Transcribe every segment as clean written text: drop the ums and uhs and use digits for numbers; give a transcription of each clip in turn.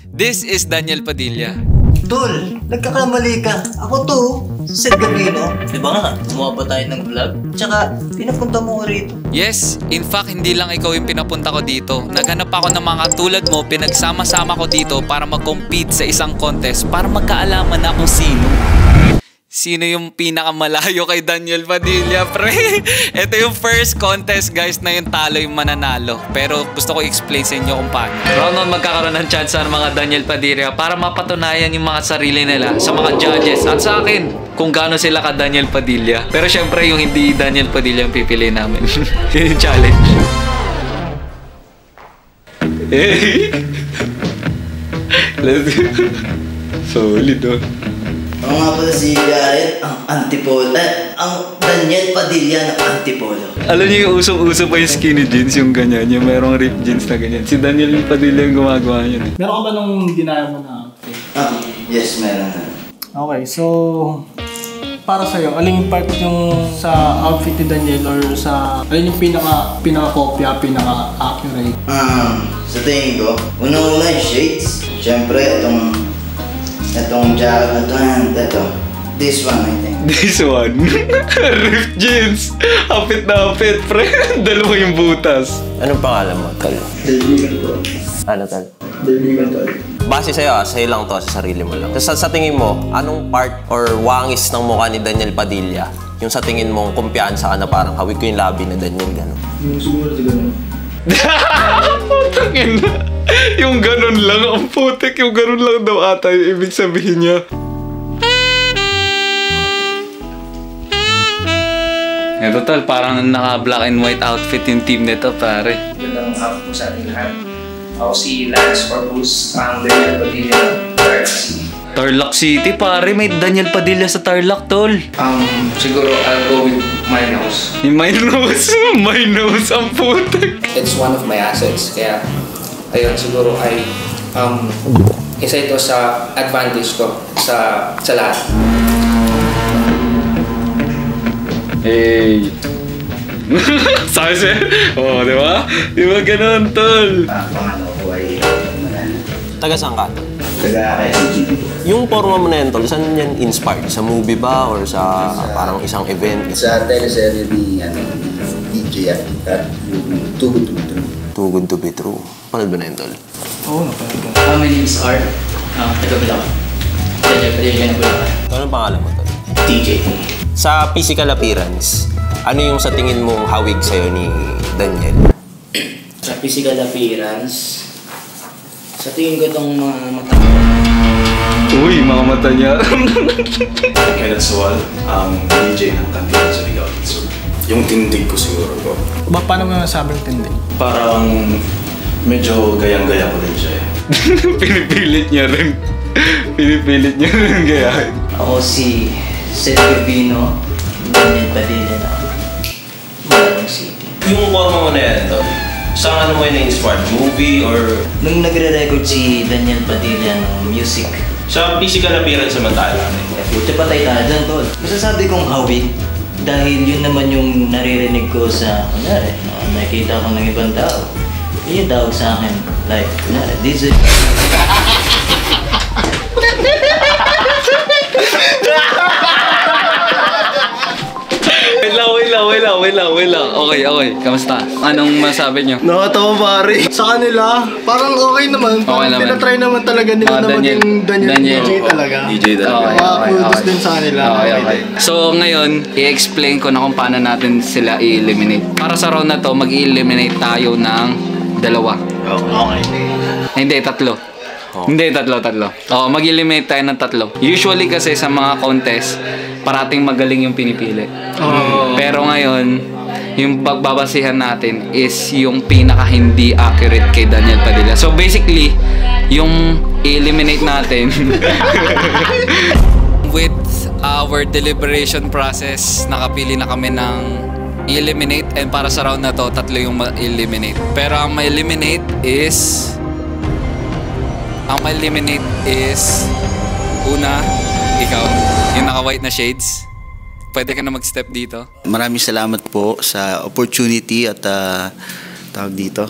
This is Daniel Padilla. Tol, nagkakamali ka. Ako to, si Seth Gabino. Diba nga, gumawa pa tayo ng vlog. Tsaka, pinapunta mo ko rito. Yes, in fact, hindi lang ikaw yung pinapunta ko dito. Naghanap ako ng mga tulad mo, pinagsama-sama ko dito para mag-compete sa isang contest para magkaalaman na kung sino yung pinakamalayo kay Daniel Padilla, pre. Ito yung first contest, guys, na yung talo yung mananalo. Pero gusto ko i-explain sa inyo kung paano. Round 1 magkakaroon ng chance ng mga Daniel Padilla para mapatunayan yung mga sarili nila sa mga judges at sa akin kung gaano sila ka Daniel Padilla. Pero syempre yung hindi Daniel Padilla yung pipili namin. Yun yung challenge. Let's go. Solid, oh. Ako nga pala si Garrett, ang antipolo. Ang Daniel Padilla ng antipolo. Alam niyo yung usong-uso pa yung skinny jeans, yung ganyan, yung merong ripped jeans na ganyan. Si Daniel Padilla yung gumagawa yun. Meron ka ba nung ginaya mo na outfit? Yes, meron na. Okay, so para sa'yo, aling part yung sa outfit ni Daniel or sa alin yung pinaka-kopya, pinaka-accurate? Sa tingin ko, unang-una yung shades. Siyempre, itong jacket na to, and this one, I think. This one? Ripped jeans! Hapit na hapit, pre. Dalawa yung butas. Anong pangalan mo, Tol? Daligan to. Ano, Tol? Daligan to. Base sa'yo, sa'yo lang to, sa sarili mo lang. Sa tingin mo, anong part or wangis ng mukha ni Daniel Padilla yung sa tingin mong kumpiyansa ka na parang hawig ko yung labi ni Daniel, gano'n? Yung siguro sa gano'n. Putangin na. Yung ganun lang, ang putik, yung ganun lang daw ata yung ibig sabihin niya. Ito tal, parang naka-black and white outfit yung team nito, pare. Magandang hapon po sa ating lahat. Ako si Lance Orbus, ang Daniel Padilla ng Tarlac City. Tarlac City, pare. May Daniel Padilla sa Tarlac, tol. Siguro I'll go with my nose. Yung my nose? My nose, ang putik. It's one of my assets, kaya ayun siguro ay isa ito sa advantage ko sa lahat. Hey. Sabi siya? Oo, di ba? Di ba ganun, tol? Pangalawa ko ay Taga saan ka? taga SCGP. Yung forma mo na yan, Tol, saan yan inspired? Sa movie ba or sa parang isang event? Sa teleserye ni DJ at yung Too Good to Be True. Too Good to Be True. Panood ba na yun, Tol? Oo, napanood ko. My name is Art. Taga Bulacan. Daniel Padilla ng Bulacan. Anong pangalan mo, Tol? DJ. Sa physical appearance, ano yung sa tingin mong hawig sa'yo ni Daniel? Sa physical appearance, sa tingin ko itong mga mata. Uy, mga mata niya. Kenneth Sual, ang DJ ng Kantina sa Ligaw. So, yung tindig ko siguro ko. Paano mo nasabing tindi? Parang medyo gayang-gaya ko rin siya eh. Pinipilit niya rin. Pinipilit niya rin gayahin. Ako si Seth Gabino, Daniel Padilla ng Tarlac City. Yung forma mo na yan, Tol, saan ano mo yung na-inspired? Movie or... Nung nagre-record si Daniel Padilla ng music, Sa physical appearance samantala? buti patay tayo dyan, tol. Masasabi kong hawig dahil yun naman yung naririnig ko sa, kunyari, nakikita ko ng ibang tao. Yun yung tawag sa akin, like, kunyari, this is... Wait lang. Okay. Kamusta? Anong masabi niyo? Nakatawa pare. Sa kanila, parang okay naman. Parang naman. tinatry naman talaga nila na maging Daniel DJ talaga. DJ talaga. Kudos din sa kanila. Okay. So ngayon, i-explain ko na kung paano natin sila i-eliminate. Para sa round na to, mag-i-eliminate tayo ng dalawa. Okay. Hindi, tatlo. Hindi, tatlo. Mag-eliminate tayo ng tatlo. Usually kasi sa mga contest, parating magaling yung pinipili. Pero ngayon, yung pagbabasihan natin is yung pinaka hindi accurate kay Daniel Padilla. So basically, yung i-eliminate natin with our deliberation process, nakapili na kami ng i-eliminate, and para sa round na to, tatlo yung ma-eliminate. Pero ang ma-eliminate is una, ikaw, yung naka-white na shades. Pwede ka na mag-step dito. Maraming salamat po sa opportunity at tawag dito.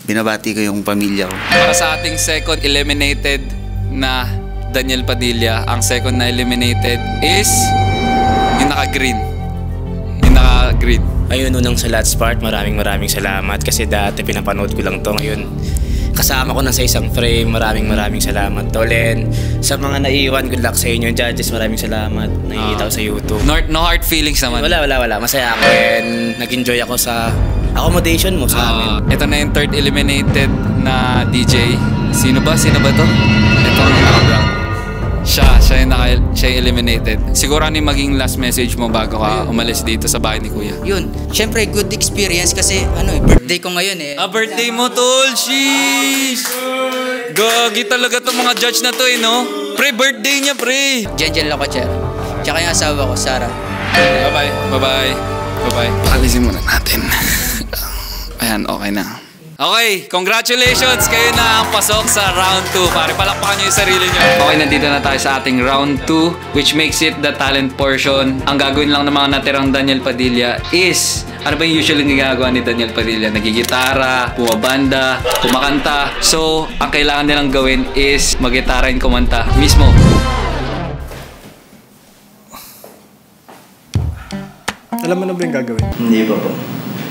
binabati ko yung pamilya ko. Para sa ating second eliminated na Daniel Padilla, ang second na eliminated is yung naka-green. Yung naka-green. Ayun, unang sa last part, maraming salamat kasi dati pinapanood ko lang to. Ngayon, kasama ko na sa isang frame, maraming salamat. Tolen, sa mga naiwan, good luck sa inyo. Judges, maraming salamat. Nakikita ko sa YouTube. No hard feelings naman. Wala. Masaya ako and nag-enjoy ako sa accommodation mo sa amin. Ito na yung third eliminated na DJ. Sino ba to? Ito ang naka-brown. Siya yung eliminated. Siguro ano yung maging last message mo bago ka umalis dito sa bahay ni Kuya? Yun, syempre good experience kasi birthday ko ngayon eh. Birthday mo, tol! Sheesh! Gagi talaga itong mga judge na to eh, no? Pre, birthday niya, pre! Janjel Locochero. Tsaka yung asawa ko, Sarah. Bye-bye. Pakalisin muna natin. Ayan, okay na. Okay, congratulations! Kayo na ang pasok sa round 2. Pare, palakpakan nyo yung sarili nyo. Okay, nandito na tayo sa ating round 2, which makes it the talent portion. Ang gagawin lang ng mga natirang Daniel Padilla is, ano ba yung usually ginagawa ni Daniel Padilla? Nagigitara, bumabanda, kumakanta. So, ang kailangan nilang gawin is mag-gitara and kumanta mismo. Alam mo na ba yung gagawin? Hindi pa po.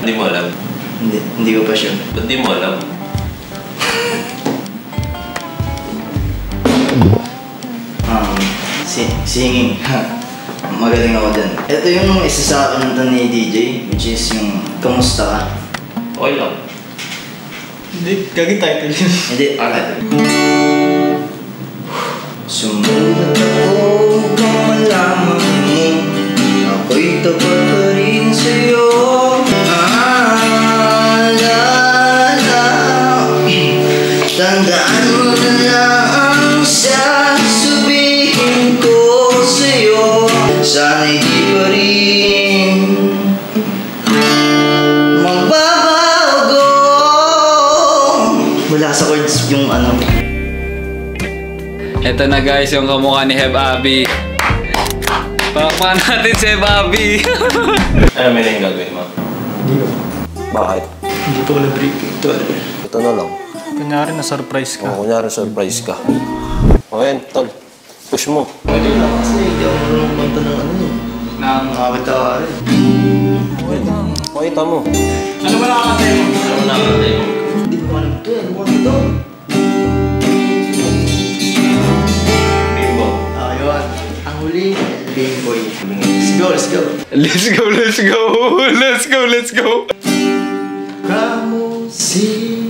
Hindi mo alam. Hindi ko pa sure. Ba't di mo alam? Singing. Magaling ako dyan. Ito yung isa sa kanta ni DJ, which is yung Kamusta Ka? Okay lang. Hindi, gagawin title yun. Hindi, Sumulat ako kung malaman mo ako'y tapat pa rin sa'yo. Tandaan mo na lang sasabihin ko sa'yo. Sana'y di pa rin magbabago. Wala sa chords yung ano. Ito na guys, yung kamukha ni Heb Abby. Pakpan natin si Heb Abby. Ano yung gagawin mo? Hindi ko. Bakit? Hindi ko na-briefing. Ito na lang. Kunyari na-surprise ka. Kunyari surprise ka. O yan, tol. Push mo. Pwede lang kasi hindi ako marunong kumanta ng ng awit-awit. Pakita mo. Ano ba nakakatay mo? Hindi ko alam ito. Ano ba ito? Bimbo. Ayun. Ang huli, Bimboy. Let's go. Kamu si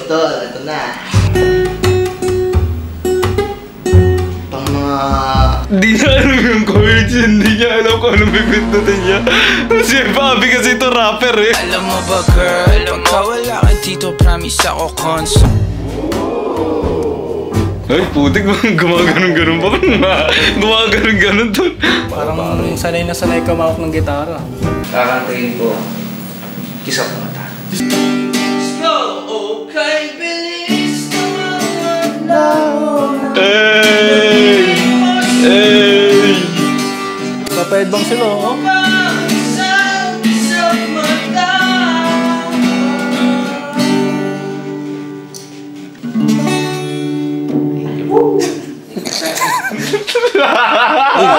ito na. Pang mga... Di niya alam yung chords, hindi niya alam kung anong pipindutin niya. Si Bobby kasi ito rapper eh. Alam mo ba girl, pagka wala ka dito, promise ako constant. Ay, putik mo. Gumaganon-ganon pa. Gumaganon-ganon to. Parang sanay na sanay ka mawak ng gitara. Kakantayin ko, Kiss of Mata. Papayad bang sila, oh?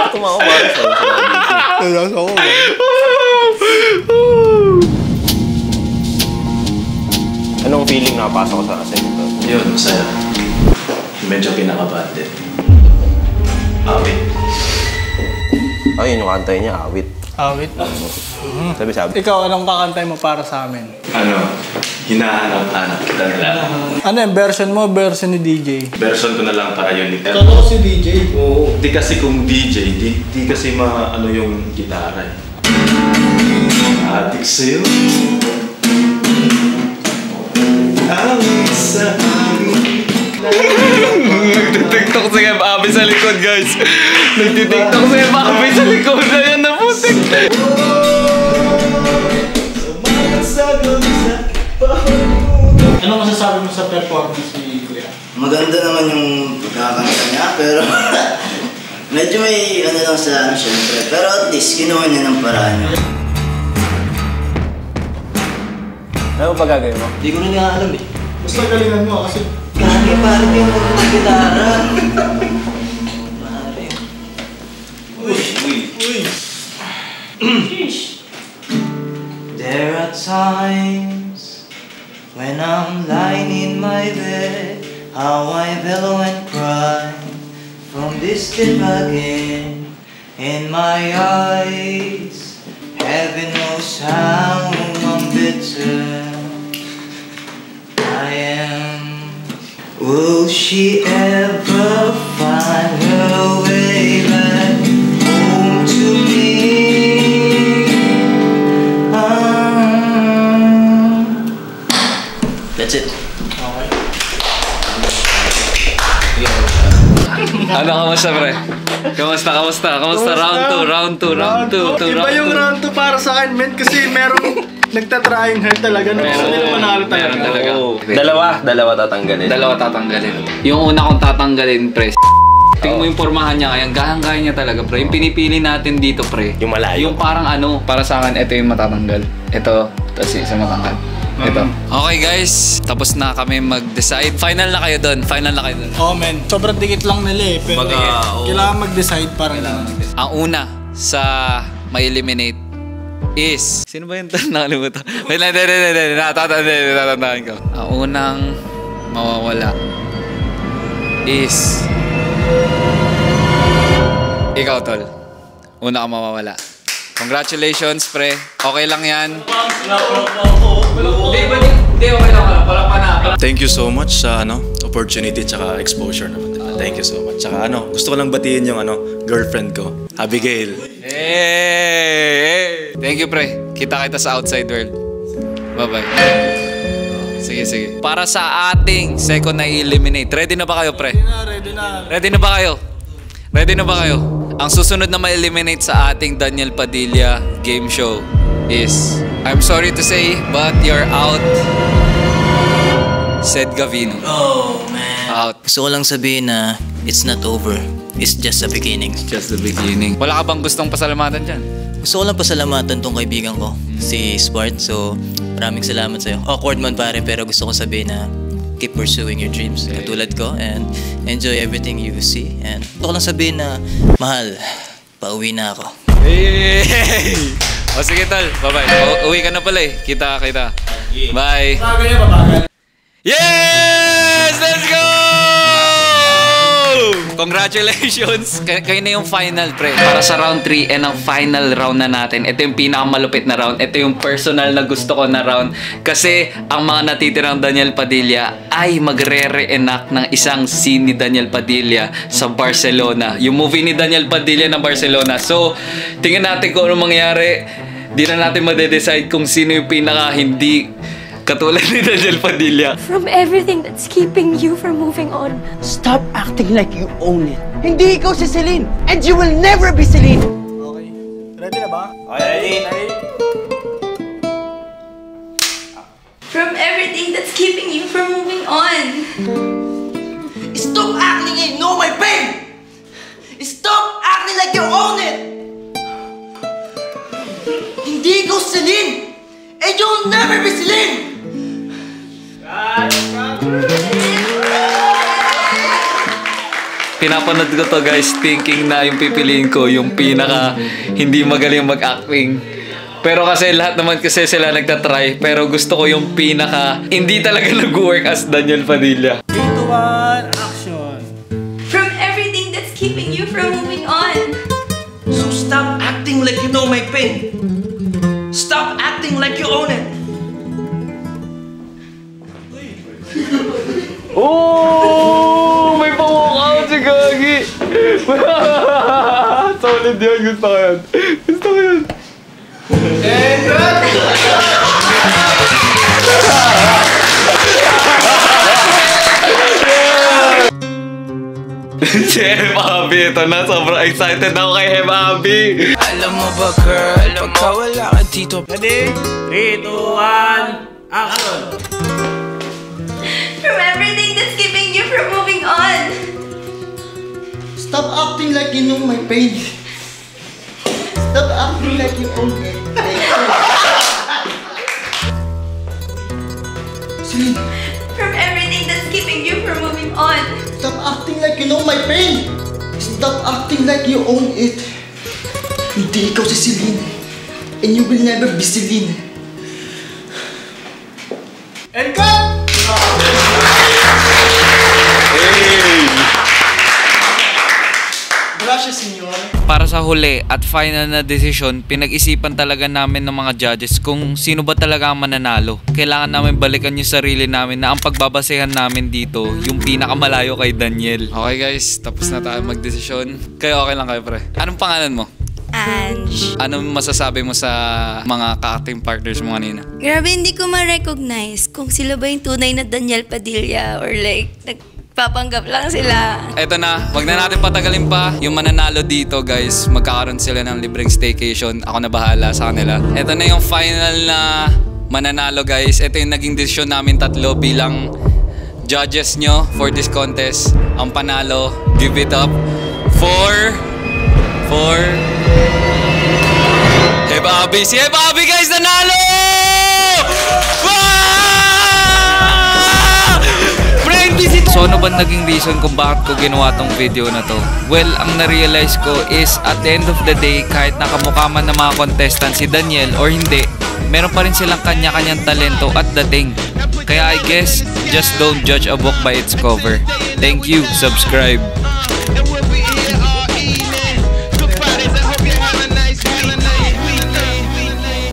Tumawa ba? Anong feeling nakapasok ko sa second? Yun, masaya. Medyo kinakabahan din. Awit. Ayun yung kantay niya, awit. Awit. Sabi. Ikaw, anong kakantay mo para sa amin? Hinahanap-hanap kita nila. Ano yung version mo, version ni DJ? Version ko na lang para yun. Totoo si DJ? Oo. Di kasi kung DJ, di kasi ano yung gitara eh. Adik sa'yo. Awit sa amin. Nagtitiktok si Heb Abby sa likod, guys. Nagtitiktok si Heb Abby sa likod. Ayan na putik. Ano masasabi mo sa performance ni Kuya? maganda naman yung pagkakanta niya, pero medyo may ano lang sa syempre. Pero at least, kinuha niya ng paraan niya. Ano ba gagawin mo? Hindi ko rin nga alam eh. Basta galingan mo kasi... Kaya parang yung mag-gitara. There are times when I'm lying in my bed, how I bellow and cry from this deep again. In my eyes, heaven knows how I'm bitter. I am. Will she ever find her way back home to me? That's it. Ano, kamusta pre? Kamusta? Round 2. Iba yung round 2 para sa akin, men, kasi merong nagtatrying hard talaga. Gusto nila manalo talaga. Dalawa tatanggalin. Yung una kong tatanggalin, pre. Tingnan mo yung pormahan niya ngayon, gahang-gaya niya talaga, pre. Yung pinipili natin dito, pre. Yung malayo. Yung parang ano, para sa akin, ito yung matatanggal. Ito, tapos isa matanggal. Ito. Okay guys, tapos na kami mag-decide. Final na kayo doon. Oh men, sobrang dikit lang nila eh. Pero kailangan mag-decide parang gano'n. Ang una sa ma-eliminate is... Sino ba yun? Nakalimutan. Wait lang, natatandaan ko. Ang unang mawawala is... Ikaw, Tol. Una ka mawawala. Congratulations, pre. Okay lang yan. Hindi, okay lang. Thank you so much sa opportunity tsaka exposure naman. Thank you so much. Tsaka gusto ko lang batiin yung girlfriend ko, Abigail. Hey! Thank you, pre. Kita sa outside world. Bye-bye. Sige. Para sa ating second na i-eliminate. Ready na ba kayo, pre? Ready na ba kayo? Ang susunod na ma-eliminate sa ating Daniel Padilla game show is, I'm sorry to say, but you're out. Said Gavino. Oh man. Out. Gusto ko lang sabihin na it's not over. It's just the beginning. Just the beginning. Wala ka bang gustong pasalamatan dyan? Gusto ko lang pasalamatan tong kaibigan ko, si Spart. So, maraming salamat sa'yo. Awkward man pare, pero gusto ko sabihin na keep pursuing your dreams katulad ko and enjoy everything you see. And gusto ko lang sabihin na, mahal, pauwi na ako. Hey! O sige, Tol. Bye-bye. Uwi ka na pala eh. Kita. Bye. Yes! Let's go! Congratulations! Kayo na yung final, pre. Para sa round 3 and ang final round na natin. Ito yung pinakamalupit na round. Ito yung personal na gusto ko na round. Kasi ang mga natitirang Daniel Padilla ay magre-reenact ng isang scene ni Daniel Padilla sa Barcelona. Yung movie ni Daniel Padilla na Barcelona. So, tingnan natin kung ano mangyari. Di na natin madedecide kung sino yung pinaka hindi katulad ni Daniel Padilla. From everything that's keeping you from moving on. Stop acting like you own it. Hindi ikaw si Celine, and you will never be Celine. Okay. Ready na ba? Okay, ready. From everything that's keeping you from moving on. Stop acting like you know my pain. Stop acting like you own it. Hindi ikaw si Celine, and you will never be Celine. Pinapanood ko to guys, thinking na yung pipiliin ko yung pinaka hindi magaling mag-acting. Pero kasi lahat naman kasi sila nagtatry. Pero gusto ko yung pinaka hindi talaga nag-work as Daniel Padilla. 3, 2, 1, action! From everything that's keeping you from moving on. So stop acting like you know my pain. Stop acting like you own it. Oh! May pa-walkout si Gagi! Solid yun. Gusto ko yun. Si Abby, ito na. Sobrang excited ako kay Abby. Alam mo ba girl, pagka wala ka dito. Ready? 3, 2, 1, action! From everything that's keeping you from moving on? Stop acting like you know my pain. Stop acting like you own it. Celine. From everything that's keeping you from moving on. Stop acting like you know my pain. Stop acting like you own it. Hindi ikaw si Celine. And you will never be Celine. And cut! Gracias, senyor. Para sa huli at final na desisyon, pinag-isipan talaga namin ng mga judges kung sino ba talaga ang mananalo. Kailangan namin balikan yung sarili namin na ang pagbabasehan namin dito, yung pinakamalayo kay Daniel. Okay guys, tapos na tayo magdesisyon. Kayo okay lang kayo pre? Anong pangalan mo? Ange. Anong masasabi mo sa mga ka-acting partners mo kanina? Grabe, hindi ko ma-recognize kung sila ba yung tunay na Daniel Padilla or like, nagpapanggap lang sila. Eto na, wag na natin patagalin pa. Yung mananalo dito guys, magkakaroon sila ng libreng staycation. Ako na bahala sa kanila. Eto na yung final na mananalo guys. Ito yung naging desisyon namin tatlo bilang judges nyo for this contest. Ang panalo, give it up for Hey Bobby! Si Hey Bobby guys, nanalo! So ano ba naging reason kung bakit ko ginawa tong video na to? Well, ang na-realize ko is at the end of the day, kahit nakamukha man ng mga contestant si Daniel or hindi, meron pa rin silang kanya-kanyang talento at dating. Kaya I guess, just don't judge a book by its cover. Thank you, subscribe.